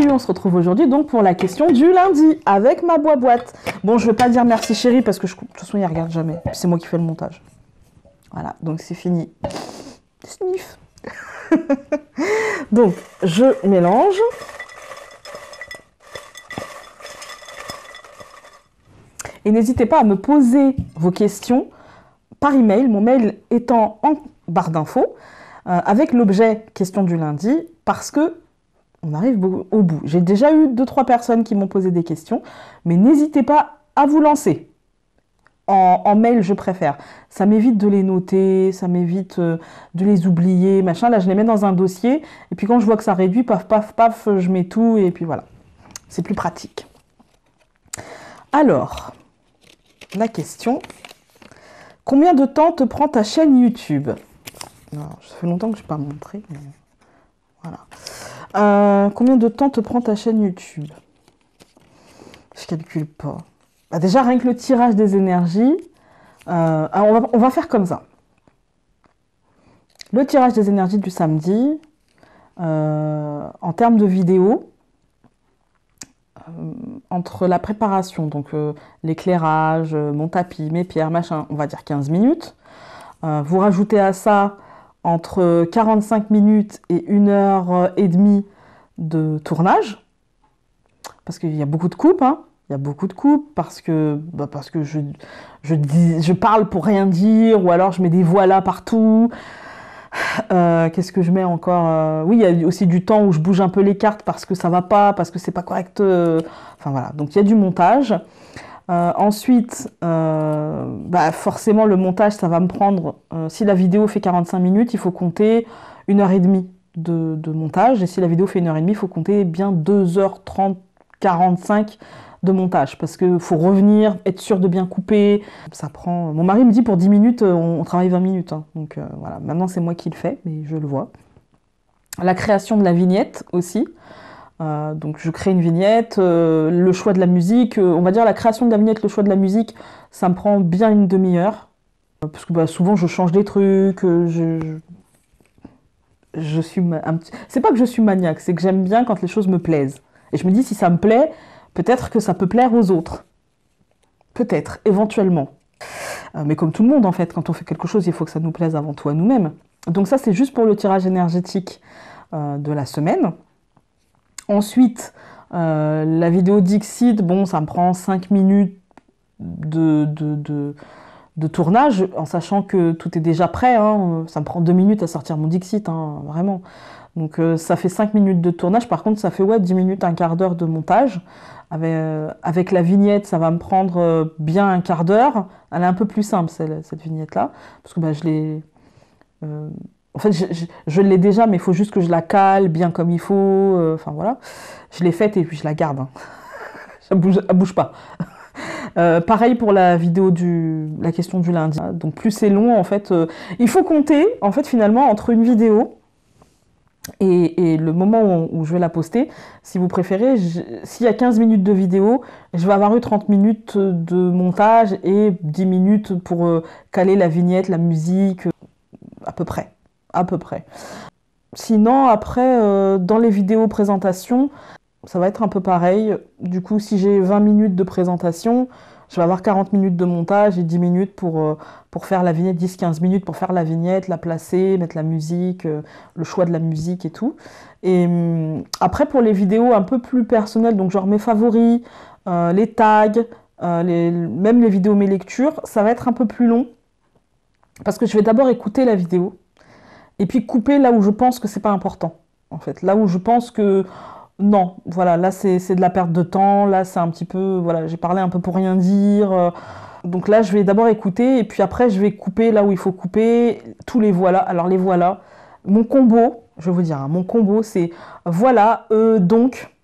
Salut, on se retrouve aujourd'hui donc pour la question du lundi avec ma boîte. Bon, je vais pas dire merci chérie parce que de toute façon il regarde jamais. C'est moi qui fais le montage. Voilà, donc c'est fini. Sniff. Donc, je mélange. Et n'hésitez pas à me poser vos questions par email, mon mail étant en barre d'infos, avec l'objet question du lundi, parce que on arrive au bout. J'ai déjà eu 2-3 personnes qui m'ont posé des questions, mais n'hésitez pas à vous lancer. En mail, je préfère. Ça m'évite de les noter, ça m'évite de les oublier, machin. Là, je les mets dans un dossier, et puis quand je vois que ça réduit, paf, paf, paf, je mets tout, et puis voilà. C'est plus pratique. Alors, la question. Combien de temps te prend ta chaîne YouTube? Alors, ça fait longtemps que je n'ai pas montré. Mais... Voilà. Combien de temps te prend ta chaîne YouTube? Je calcule pas. Bah déjà, rien que le tirage des énergies, on va faire comme ça. Le tirage des énergies du samedi, en termes de vidéo, entre la préparation, donc l'éclairage, mon tapis, mes pierres, machin, on va dire 15 minutes. Vous rajoutez à ça entre 45 minutes et 1h30 de tournage, parce qu'il y a beaucoup de coupes, hein. Il y a beaucoup de coupes, parce que je parle pour rien dire, ou alors je mets des voilà partout. Qu'est-ce que je mets encore? Oui, il y a aussi du temps où je bouge un peu les cartes parce que ça va pas, parce que c'est pas correct. Enfin voilà, donc il y a du montage. Ensuite, forcément le montage, ça va me prendre, si la vidéo fait 45 minutes, il faut compter 1h30 de montage. Et si la vidéo fait 1h30, il faut compter bien 2h30, 45 de montage. Parce qu'il faut revenir, être sûr de bien couper. Ça prend... Mon mari me dit pour 10 minutes, on travaille 20 minutes. Hein. Donc voilà, maintenant c'est moi qui le fais, mais je le vois. La création de la vignette aussi. Donc je crée une vignette, le choix de la musique, on va dire la création de la vignette, le choix de la musique, ça me prend bien une demi-heure. Parce que souvent je change des trucs, je suis c'est pas que je suis maniaque, c'est que j'aime bien quand les choses me plaisent. Et je me dis si ça me plaît, peut-être que ça peut plaire aux autres. Peut-être, éventuellement. Mais comme tout le monde en fait, quand on fait quelque chose, il faut que ça nous plaise avant tout à nous-mêmes. Donc ça c'est juste pour le tirage énergétique de la semaine. Ensuite, la vidéo Dixit, bon, ça me prend 5 minutes de tournage, en sachant que tout est déjà prêt. Hein. Ça me prend 2 minutes à sortir mon Dixit, hein, vraiment. Donc ça fait 5 minutes de tournage. Par contre, ça fait 10 minutes, un quart d'heure de montage. Avec la vignette, ça va me prendre bien un quart d'heure. Elle est un peu plus simple, cette vignette-là. Parce que je l'ai... En fait, je l'ai déjà, mais il faut juste que je la cale bien comme il faut. Enfin, voilà. Je l'ai faite et puis je la garde. Hein. Elle bouge pas. Pareil pour la vidéo la question du lundi. Donc, plus c'est long, en fait, il faut compter, en fait, finalement, entre une vidéo et le moment où je vais la poster. Si vous préférez, s'il y a 15 minutes de vidéo, je vais avoir eu 30 minutes de montage et 10 minutes pour caler la vignette, la musique, à peu près. À peu près. Sinon, après, dans les vidéos présentation, ça va être un peu pareil. Du coup, si j'ai 20 minutes de présentation, je vais avoir 40 minutes de montage et 10 minutes pour faire la vignette, 10-15 minutes pour faire la vignette, la placer, mettre la musique, le choix de la musique et tout. Et après, pour les vidéos un peu plus personnelles, donc genre mes favoris, les tags, même les vidéos mes lectures, ça va être un peu plus long. Parce que je vais d'abord écouter la vidéo. Et puis couper là où je pense que c'est pas important, en fait. Là où je pense que, non, voilà, là c'est de la perte de temps, là c'est un petit peu, voilà, j'ai parlé un peu pour rien dire. Donc là, je vais d'abord écouter, et puis après, je vais couper là où il faut couper, tous les voilà. Alors les voilà, mon combo, je vais vous dire, hein, mon combo, c'est voilà, donc...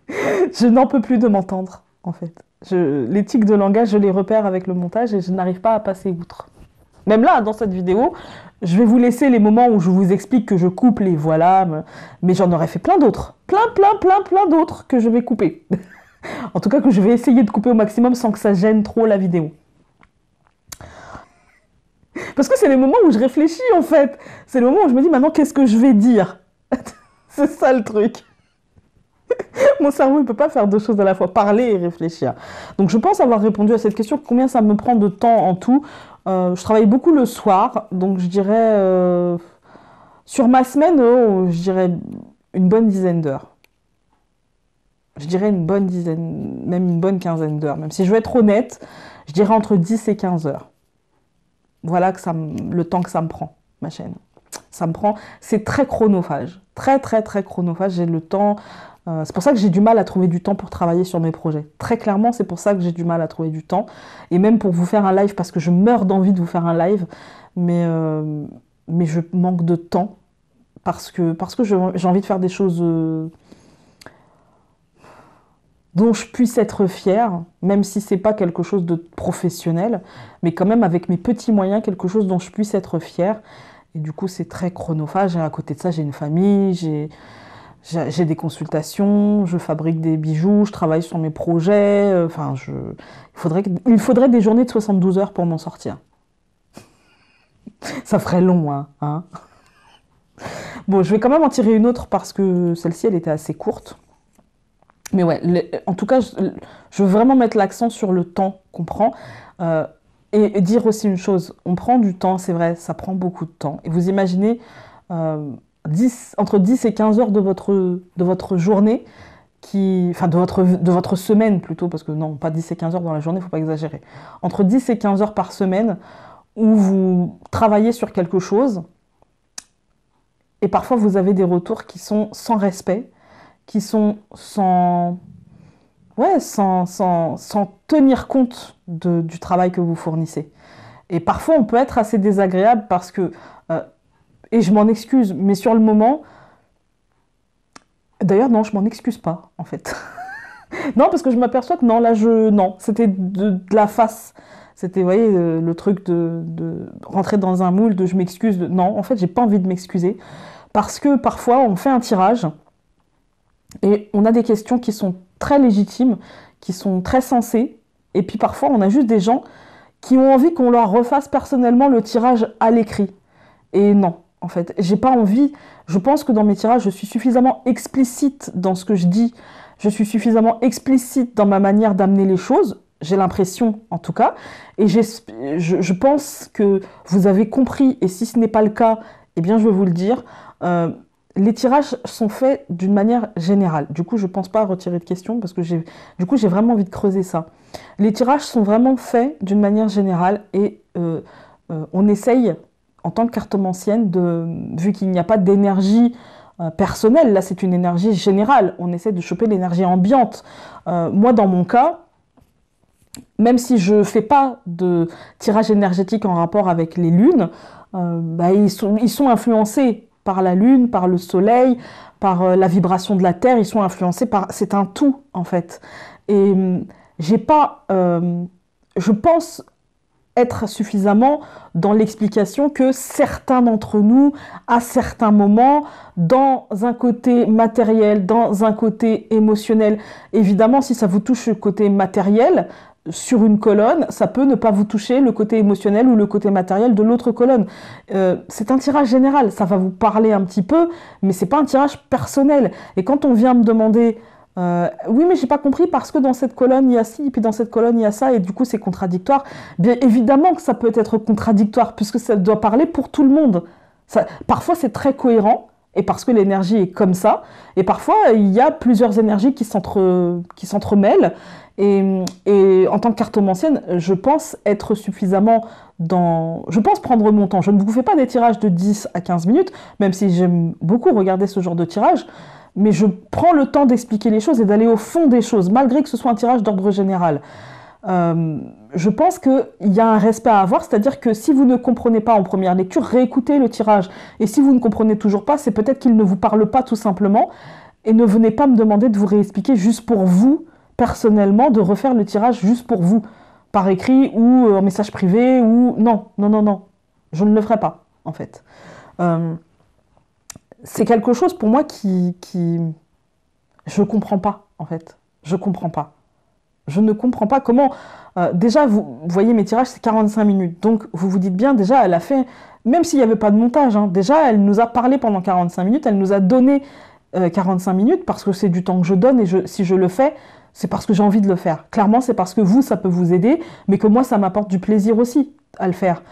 Je n'en peux plus de m'entendre, en fait. Les tics de langage, je les repère avec le montage, et je n'arrive pas à passer outre. Même là, dans cette vidéo, je vais vous laisser les moments où je vous explique que je coupe les voilà, mais j'en aurais fait plein d'autres. Plein d'autres que je vais couper. En tout cas, que je vais essayer de couper au maximum sans que ça gêne trop la vidéo. Parce que c'est les moments où je réfléchis, en fait. C'est le moment où je me dis, maintenant, qu'est-ce que je vais dire? C'est ça le truc. Mon cerveau, il peut pas faire deux choses à la fois, parler et réfléchir. Donc, je pense avoir répondu à cette question. Combien ça me prend de temps en tout? Je travaille beaucoup le soir, donc je dirais sur ma semaine, je dirais une bonne dizaine d'heures. Je dirais une bonne dizaine, même une bonne quinzaine d'heures. Même si je veux être honnête, je dirais entre 10 et 15 heures. Voilà le temps que ça me prend, ma chaîne. Ça me prend, c'est très chronophage, très très très chronophage. J'ai le temps, c'est pour ça que j'ai du mal à trouver du temps pour travailler sur mes projets. Très clairement, c'est pour ça que j'ai du mal à trouver du temps. Et même pour vous faire un live, parce que je meurs d'envie de vous faire un live, mais je manque de temps parce que j'ai envie de faire des choses dont je puisse être fière, même si c'est pas quelque chose de professionnel, mais quand même avec mes petits moyens, quelque chose dont je puisse être fière. Et du coup, c'est très chronophage. Et à côté de ça, j'ai une famille, j'ai des consultations, je fabrique des bijoux, je travaille sur mes projets. Enfin, il faudrait des journées de 72 heures pour m'en sortir. Ça ferait long, hein. Bon, je vais quand même en tirer une autre parce que celle-ci, elle était assez courte. Mais ouais, en tout cas, je veux vraiment mettre l'accent sur le temps qu'on prend. Et dire aussi une chose, on prend du temps, c'est vrai, ça prend beaucoup de temps. Et vous imaginez entre 10 et 15 heures de votre journée, enfin de votre semaine plutôt, parce que non, pas 10 et 15 heures dans la journée, il ne faut pas exagérer. Entre 10 et 15 heures par semaine, où vous travaillez sur quelque chose, et parfois vous avez des retours qui sont sans respect, qui sont sans tenir compte du travail que vous fournissez. Et parfois, on peut être assez désagréable parce que, et je m'en excuse, mais sur le moment, d'ailleurs, non, je m'en excuse pas, en fait. Non, parce que je m'aperçois que non, c'était de la face. C'était, vous voyez, le truc de rentrer dans un moule, de je m'excuse. Non, en fait, j'ai pas envie de m'excuser. Parce que parfois, on fait un tirage et on a des questions qui sont très légitimes, qui sont très sensées. Et puis parfois, on a juste des gens qui ont envie qu'on leur refasse personnellement le tirage à l'écrit. Et non, en fait, j'ai pas envie. Je pense que dans mes tirages, je suis suffisamment explicite dans ce que je dis. Je suis suffisamment explicite dans ma manière d'amener les choses. J'ai l'impression, en tout cas. Et je pense que vous avez compris. Et si ce n'est pas le cas, eh bien, je vais vous le dire. Les tirages sont faits d'une manière générale. Du coup, je ne pense pas à retirer de questions parce que j'ai vraiment envie de creuser ça. Les tirages sont vraiment faits d'une manière générale et on essaye, en tant que cartomancienne, vu qu'il n'y a pas d'énergie personnelle, là c'est une énergie générale, on essaie de choper l'énergie ambiante. Moi, dans mon cas, même si je ne fais pas de tirage énergétique en rapport avec les lunes, ils sont influencés par la lune, par le soleil, par la vibration de la terre, ils sont influencés par... C'est un tout, en fait. Et j'ai pas... je pense être suffisamment dans l'explication que certains d'entre nous, à certains moments, dans un côté matériel, dans un côté émotionnel, évidemment, si ça vous touche le côté matériel, sur une colonne, ça peut ne pas vous toucher le côté émotionnel ou le côté matériel de l'autre colonne. C'est un tirage général, ça va vous parler un petit peu, mais c'est pas un tirage personnel. Et quand on vient me demander oui, mais j'ai pas compris parce que dans cette colonne il y a ci, et puis dans cette colonne il y a ça, et du coup c'est contradictoire. Bien évidemment que ça peut être contradictoire, puisque ça doit parler pour tout le monde. Parfois c'est très cohérent, et parce que l'énergie est comme ça, et parfois il y a plusieurs énergies qui s'entremêlent, et en tant que cartomancienne, je pense être suffisamment je pense prendre mon temps. Je ne vous fais pas des tirages de 10 à 15 minutes, même si j'aime beaucoup regarder ce genre de tirage, mais je prends le temps d'expliquer les choses et d'aller au fond des choses, malgré que ce soit un tirage d'ordre général. Je pense qu'il y a un respect à avoir, c'est-à-dire que si vous ne comprenez pas en première lecture, réécoutez le tirage. Et si vous ne comprenez toujours pas, c'est peut-être qu'il ne vous parle pas tout simplement, et ne venez pas me demander de vous réexpliquer juste pour vous, personnellement, de refaire le tirage juste pour vous, par écrit ou en message privé, ou... Non, non, non, non, je ne le ferai pas, en fait. C'est quelque chose pour moi qui... Je comprends pas, en fait. Je comprends pas. Je ne comprends pas comment... déjà, vous voyez, mes tirages, c'est 45 minutes. Donc, vous vous dites bien, déjà, elle a fait... Même s'il n'y avait pas de montage, hein, déjà, elle nous a parlé pendant 45 minutes, elle nous a donné 45 minutes parce que c'est du temps que je donne et si je le fais, c'est parce que j'ai envie de le faire. Clairement, c'est parce que vous, ça peut vous aider, mais que moi, ça m'apporte du plaisir aussi à le faire.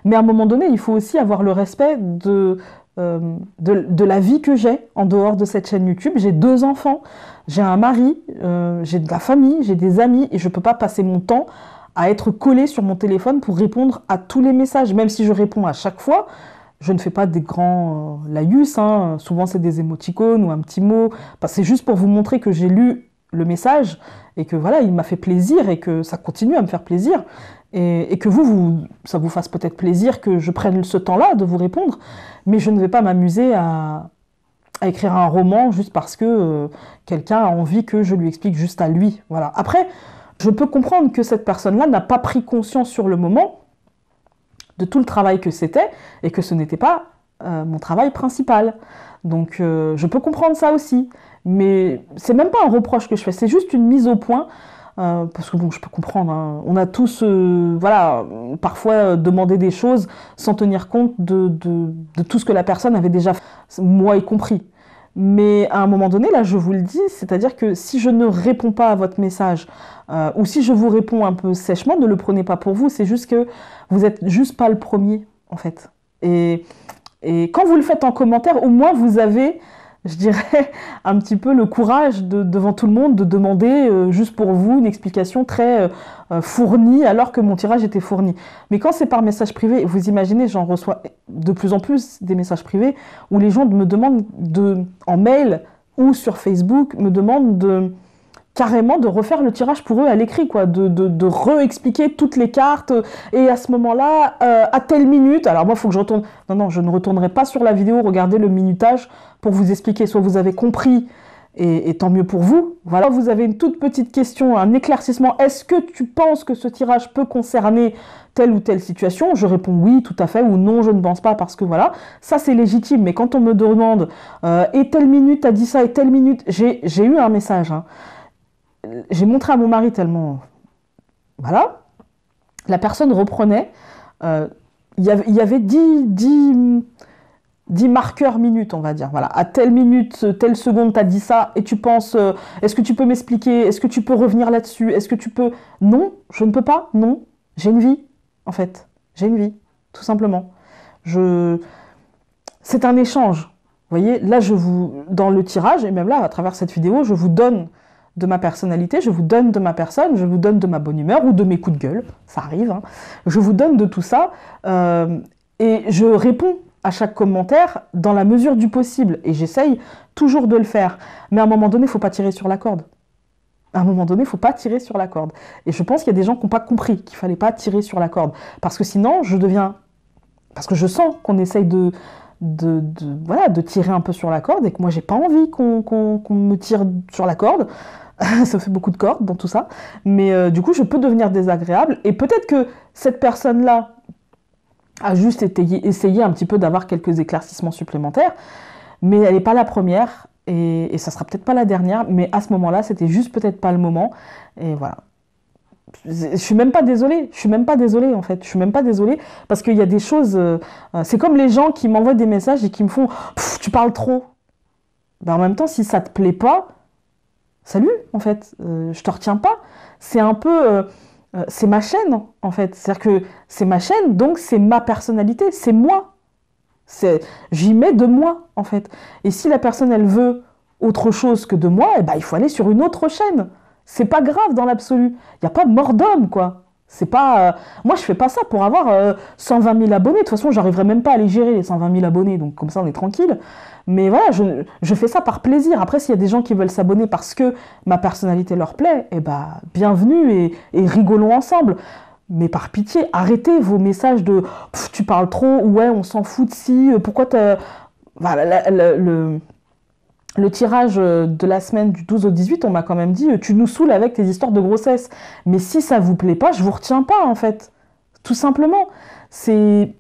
Mais à un moment donné, il faut aussi avoir le respect de la vie que j'ai en dehors de cette chaîne YouTube. J'ai 2 enfants, j'ai un mari, j'ai de la famille, j'ai des amis, et je ne peux pas passer mon temps à être collée sur mon téléphone pour répondre à tous les messages. Même si je réponds à chaque fois, je ne fais pas des grands laïus, hein. Souvent c'est des émoticônes ou un petit mot. C'est juste pour vous montrer que j'ai lu le message et que voilà, il m'a fait plaisir et que ça continue à me faire plaisir. Et que ça vous fasse peut-être plaisir que je prenne ce temps-là de vous répondre. Mais je ne vais pas m'amuser à écrire un roman juste parce que quelqu'un a envie que je lui explique juste à lui. Voilà. Après, je peux comprendre que cette personne-là n'a pas pris conscience sur le moment de tout le travail que c'était et que ce n'était pas mon travail principal. Donc je peux comprendre ça aussi. Mais c'est même pas un reproche que je fais, c'est juste une mise au point. Parce que bon, je peux comprendre, hein. On a tous, voilà, parfois demandé des choses sans tenir compte de tout ce que la personne avait déjà fait, moi y compris. Mais à un moment donné, là, je vous le dis, c'est-à-dire que si je ne réponds pas à votre message, ou si je vous réponds un peu sèchement, ne le prenez pas pour vous, c'est juste que vous n'êtes juste pas le premier, en fait. Et quand vous le faites en commentaire, au moins vous avez, je dirais, un petit peu le courage devant tout le monde de demander juste pour vous une explication très fournie alors que mon tirage était fourni. Mais quand c'est par message privé, vous imaginez, j'en reçois de plus en plus des messages privés où les gens me demandent en mail ou sur Facebook, me demandent carrément de refaire le tirage pour eux à l'écrit, quoi, de re-expliquer toutes les cartes, et à ce moment-là, à telle minute, alors moi, il faut que je retourne, non, je ne retournerai pas sur la vidéo, regardez le minutage pour vous expliquer, soit vous avez compris, et tant mieux pour vous, voilà, vous avez une toute petite question, un éclaircissement, est-ce que tu penses que ce tirage peut concerner telle ou telle situation? Je réponds oui, tout à fait, ou non, je ne pense pas, parce que voilà, ça c'est légitime, mais quand on me demande, et telle minute, t'as dit ça, et telle minute, j'ai eu un message, hein. J'ai montré à mon mari tellement... Voilà. La personne reprenait. Il y avait 10 marqueurs minutes, on va dire. Voilà. À telle minute, telle seconde, tu as dit ça, et tu penses, est-ce que tu peux m'expliquer? Est-ce que tu peux revenir là-dessus? Est-ce que tu peux... Non, je ne peux pas. Non, j'ai une vie, en fait. J'ai une vie, tout simplement. C'est un échange. Vous voyez, là, dans le tirage, et même là, à travers cette vidéo, je vous donne de ma personnalité, je vous donne de ma personne, je vous donne de ma bonne humeur ou de mes coups de gueule, ça arrive, hein. Je vous donne de tout ça et je réponds à chaque commentaire dans la mesure du possible et j'essaye toujours de le faire. Mais à un moment donné, il ne faut pas tirer sur la corde. À un moment donné, il ne faut pas tirer sur la corde. Et je pense qu'il y a des gens qui n'ont pas compris qu'il ne fallait pas tirer sur la corde. Parce que sinon, parce que je sens qu'on essaye voilà, de tirer un peu sur la corde et que moi, j'ai pas envie qu'on me tire sur la corde. Ça fait beaucoup de cordes dans tout ça, mais du coup je peux devenir désagréable et peut-être que cette personne-là a juste essayé un petit peu d'avoir quelques éclaircissements supplémentaires, mais elle n'est pas la première et ça sera peut-être pas la dernière, mais à ce moment-là c'était juste peut-être pas le moment et voilà. Je suis même pas désolée, en fait, je suis même pas désolée parce qu'il y a des choses, c'est comme les gens qui m'envoient des messages et qui me font « tu parles trop ». Ben, en même temps, si ça te plaît pas, salut, en fait, je te retiens pas. C'est un peu... c'est ma chaîne, en fait. C'est-à-dire que c'est ma chaîne, donc c'est ma personnalité, c'est moi. J'y mets de moi, en fait. Et si la personne, elle veut autre chose que de moi, eh ben, il faut aller sur une autre chaîne. C'est pas grave dans l'absolu. Il n'y a pas mort d'homme, quoi. C'est pas... Moi, je fais pas ça pour avoir 120 000 abonnés. De toute façon, j'arriverai même pas à les gérer, les 120 000 abonnés. Donc, comme ça, on est tranquille. Mais voilà, je fais ça par plaisir. Après, s'il y a des gens qui veulent s'abonner parce que ma personnalité leur plaît, eh ben, bienvenue et rigolons ensemble. Mais par pitié, arrêtez vos messages de « tu parles trop » ou « ouais, on s'en fout de si », pourquoi t'as... Voilà, le tirage de la semaine du 12 au 18, on m'a quand même dit « tu nous saoules avec tes histoires de grossesse ». Mais si ça vous plaît pas, je vous retiens pas, en fait. Tout simplement. C'est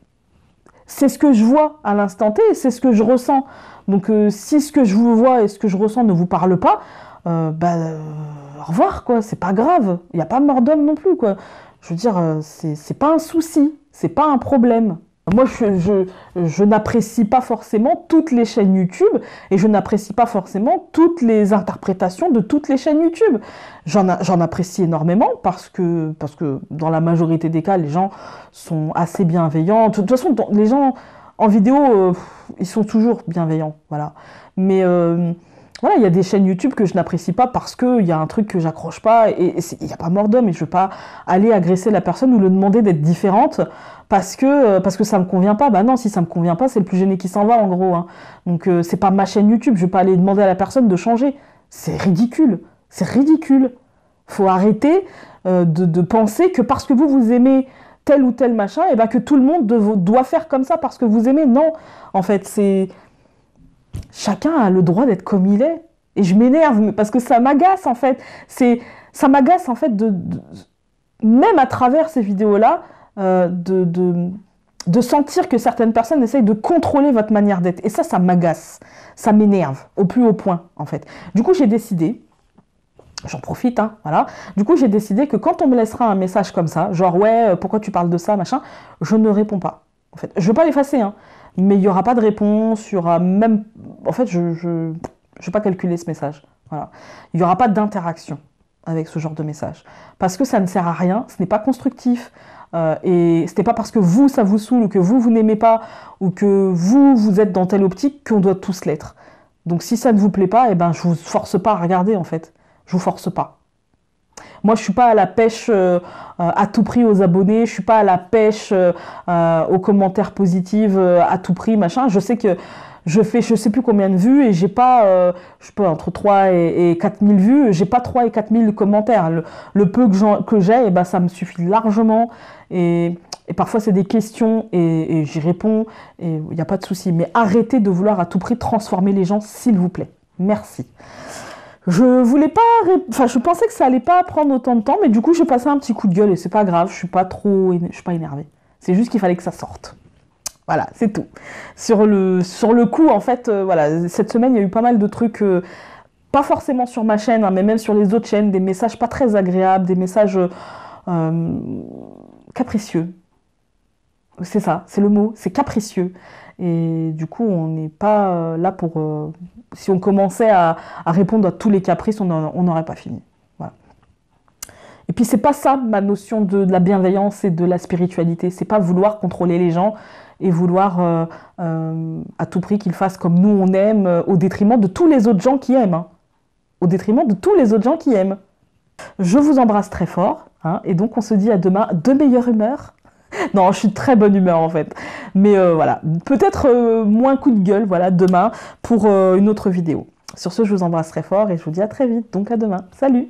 ce que je vois à l'instant T, c'est ce que je ressens. Donc si ce que je vous vois et ce que je ressens ne vous parle pas, au revoir, quoi. C'est pas grave. Il n'y a pas mort d'homme non plus, quoi. Je veux dire, c'est pas un souci, c'est pas un problème. Moi, je n'apprécie pas forcément toutes les chaînes YouTube et je n'apprécie pas forcément toutes les interprétations de toutes les chaînes YouTube. J'en apprécie énormément parce que dans la majorité des cas, les gens sont assez bienveillants. De toute façon, les gens en vidéo, ils sont toujours bienveillants, voilà. Mais voilà, il y a des chaînes YouTube que je n'apprécie pas parce qu'il y a un truc que j'accroche pas et il n'y a pas mort d'homme et je ne veux pas aller agresser la personne ou lui demander d'être différente parce que ça me convient pas. Bah non, si ça me convient pas, c'est le plus gêné qui s'en va en gros, hein. Donc c'est pas ma chaîne YouTube, je vais pas aller demander à la personne de changer. C'est ridicule, c'est ridicule. Faut arrêter de penser que parce que vous aimez tel ou tel machin, et ben que tout le monde doit faire comme ça parce que vous aimez. Non, en fait, c'est chacun a le droit d'être comme il est. Et je m'énerve parce que ça m'agace en fait. Ça m'agace en fait même à travers ces vidéos-là, de sentir que certaines personnes essayent de contrôler votre manière d'être. Et ça m'agace. Ça m'énerve au plus haut point, en fait. Du coup, j'ai décidé, j'en profite, hein, voilà. Du coup, j'ai décidé que quand on me laissera un message comme ça, genre, ouais, pourquoi tu parles de ça, machin, je ne réponds pas. En fait, je veux pas l'effacer, hein, mais il n'y aura pas de réponse, il y aura même... En fait, je vais pas calculer ce message. Voilà. Il n'y aura pas d'interaction avec ce genre de message. Parce que ça ne sert à rien, ce n'est pas constructif. Et ce n'est pas parce que vous, ça vous saoule, ou que vous n'aimez pas, ou que vous êtes dans telle optique qu'on doit tous l'être. Donc si ça ne vous plaît pas, eh ben, je vous force pas à regarder, en fait. Je vous force pas. Moi, je suis pas à la pêche à tout prix aux abonnés, je suis pas à la pêche aux commentaires positifs à tout prix, machin. Je sais que je fais je sais plus combien de vues et j'ai pas, je sais pas, entre 3 et 4 000 vues, j'ai pas 3 et 4 000 commentaires. Le peu que j'ai, eh ben, ça me suffit largement. Et parfois, c'est des questions et j'y réponds et il n'y a pas de souci. Mais arrêtez de vouloir à tout prix transformer les gens, s'il vous plaît. Merci. Je voulais pas, enfin, je pensais que ça allait pas prendre autant de temps, mais du coup, j'ai passé un petit coup de gueule et c'est pas grave, je suis pas énervée. C'est juste qu'il fallait que ça sorte. Voilà, c'est tout. Sur le coup, en fait, voilà, cette semaine, il y a eu pas mal de trucs, pas forcément sur ma chaîne, hein, mais même sur les autres chaînes, des messages pas très agréables, des messages capricieux. C'est ça, c'est le mot, c'est capricieux. Et du coup, on n'est pas là pour... si on commençait à répondre à tous les caprices, on n'aurait pas fini. Voilà. Et puis, c'est pas ça, ma notion de la bienveillance et de la spiritualité. C'est pas vouloir contrôler les gens et vouloir à tout prix qu'ils fassent comme nous on aime, au détriment de tous les autres gens qui aiment. Hein. Au détriment de tous les autres gens qui aiment. Je vous embrasse très fort, hein, et donc on se dit à demain de meilleure humeur. Non, je suis de très bonne humeur en fait. Mais voilà, peut-être moins coup de gueule, voilà, demain pour une autre vidéo. Sur ce, je vous embrasse très fort et je vous dis à très vite, donc à demain. Salut!